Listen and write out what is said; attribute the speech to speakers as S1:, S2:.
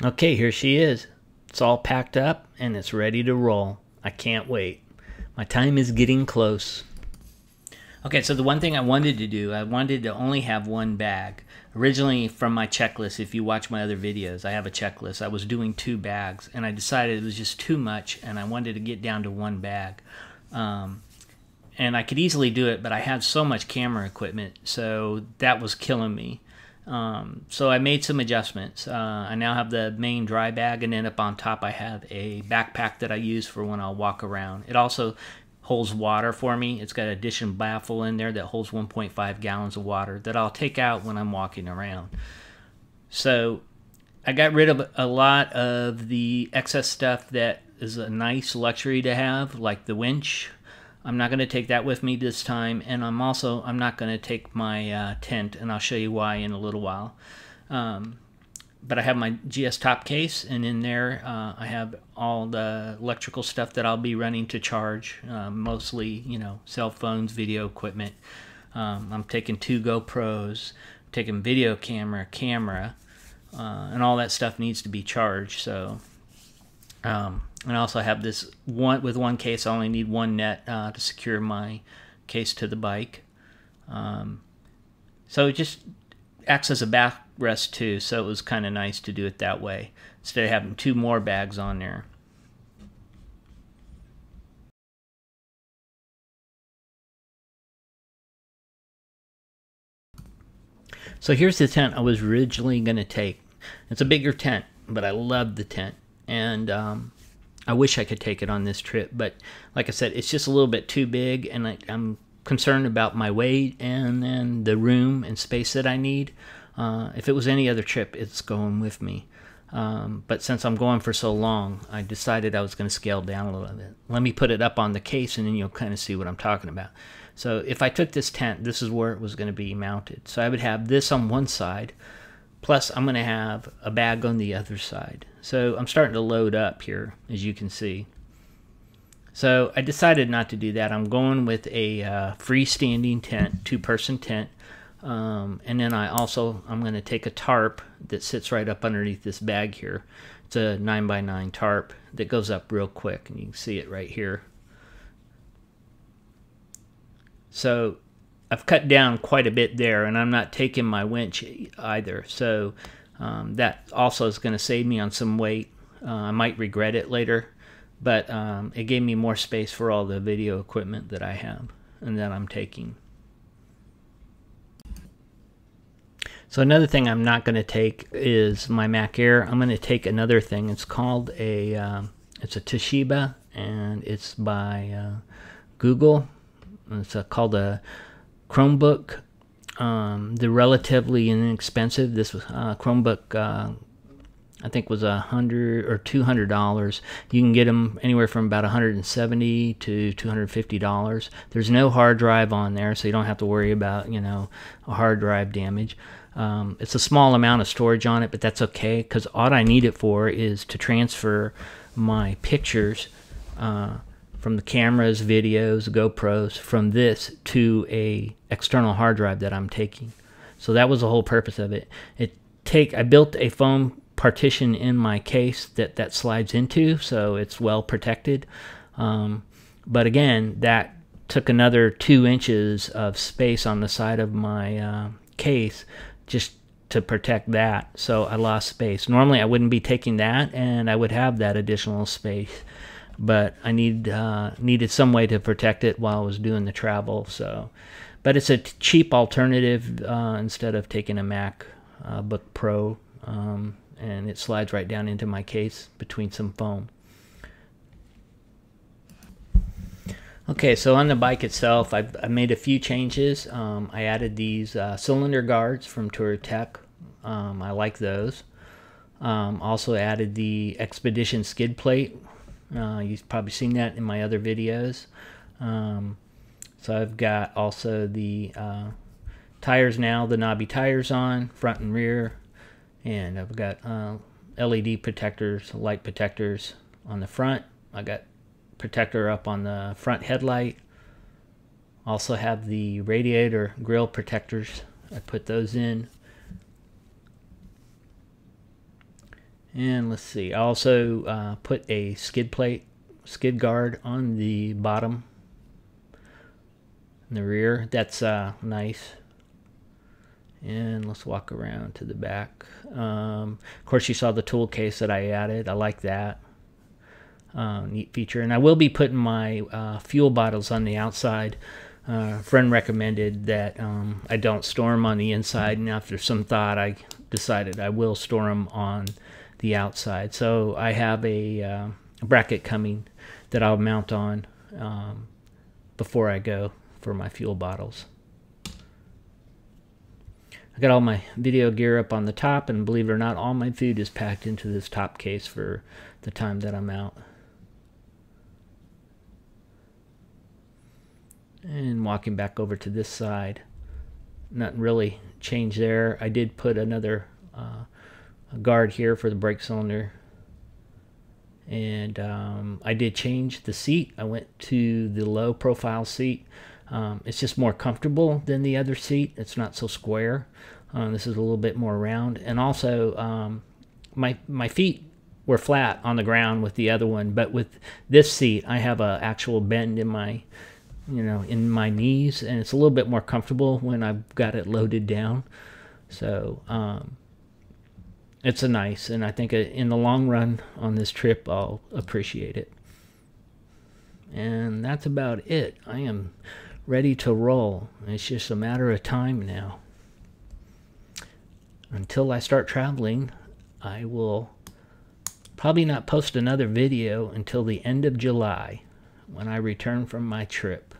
S1: Okay, here she is. It's all packed up and it's ready to roll. I can't wait. My time is getting close. Okay, so the one thing I wanted to do, I wanted to only have one bag. Originally, from my checklist, if you watch my other videos, I have a checklist. I was doing 2 bags, and I decided it was just too much, and I wanted to get down to 1 bag. And I could easily do it, but I had so much camera equipment, so that was killing me. So I made some adjustments. I now have the main dry bag, and then up on top I have a backpack that I use for when I'll walk around. It also holds water for me. It's got an addition baffle in there that holds 1.5 gallons of water that I'll take out when I'm walking around. So I got rid of a lot of the excess stuff that is a nice luxury to have, like the winch. I'm not going to take that with me this time, and I'm not going to take my tent, and I'll show you why in a little while. But I have my GS top case, and in there I have all the electrical stuff that I'll be running to charge, mostly, you know, cell phones, video equipment. I'm taking 2 GoPros, taking video camera, and all that stuff needs to be charged. So, and I also have this with one case. I only need 1 net to secure my case to the bike. So it just acts as a backrest too, so it was kind of nice to do it that way instead of having 2 more bags on there. So here's the tent I was originally going to take. It's a bigger tent, but I love the tent, and I wish I could take it on this trip, but like I said, it's just a little bit too big, and I'm concerned about my weight and then the room and space that I need. If it was any other trip, it's going with me. But since I'm going for so long, I decided I was going to scale down a little bit. Let me put it up on the case, and then you'll kind of see what I'm talking about. So if I took this tent, this is where it was going to be mounted. So I would have this on one side, plus I'm going to have a bag on the other side. So I'm starting to load up here, as you can see. So I decided not to do that. I'm going with a freestanding tent, 2-person tent. And then I'm going to take a tarp that sits right up underneath this bag here. It's a 9x9 tarp that goes up real quick, and you can see it right here. So I've cut down quite a bit there, and I'm not taking my winch either. So that also is going to save me on some weight. I might regret it later, but it gave me more space for all the video equipment that I have and that I'm taking. So another thing I'm not going to take is my Mac Air. I'm going to take another thing. It's called it's a Toshiba, and it's by Google. It's called a Chromebook. They're relatively inexpensive. This was Chromebook, I think was $100 or $200. You can get them anywhere from about $170 to $250. There's no hard drive on there, so you don't have to worry about, you know, a hard drive damage. It's a small amount of storage on it, but that's okay, because all I need it for is to transfer my pictures from the cameras, videos, GoPros, from this to a external hard drive that I'm taking. So that was the whole purpose of it. I built a foam partition in my case that slides into, so it's well protected. But again, that took another 2 inches of space on the side of my case just to protect that, so I lost space. Normally I wouldn't be taking that, and I would have that additional space, but I needed some way to protect it while I was doing the travel. So, but it's a cheap alternative instead of taking a MacBook Pro, and it slides right down into my case between some foam. Okay, so on the bike itself, I made a few changes. I added these cylinder guards from Touratech. I like those. Also added the Expedition skid plate. You've probably seen that in my other videos. So I've got also the tires now, the knobby tires on, front and rear. And I've got LED protectors, light protectors on the front. I got protector up on the front headlight. Also have the radiator grill protectors. I put those in. And let's see, I also put a skid guard on the bottom, in the rear. That's nice. And let's walk around to the back. Of course, you saw the tool case that I added. I like that. Neat feature. And I will be putting my fuel bottles on the outside. A friend recommended that I don't store them on the inside, and after some thought I decided I will store them on the outside. So I have a bracket coming that I'll mount on before I go for my fuel bottles. I got all my video gear up on the top, and believe it or not, all my food is packed into this top case for the time that I'm out. And walking back over to this side, nothing really changed there. I did put another guard here for the brake cylinder, and I did change the seat. I went to the low profile seat. It's just more comfortable than the other seat. It's not so square. This is a little bit more round, and also my feet were flat on the ground with the other one, but with this seat I have a actual bend in my in my knees, and it's a little bit more comfortable when I've got it loaded down. So it's a nice, and I think in the long run on this trip I'll appreciate it. And that's about it. I am ready to roll. It's just a matter of time now. Until I start traveling, I will probably not post another video until the end of July when I return from my trip.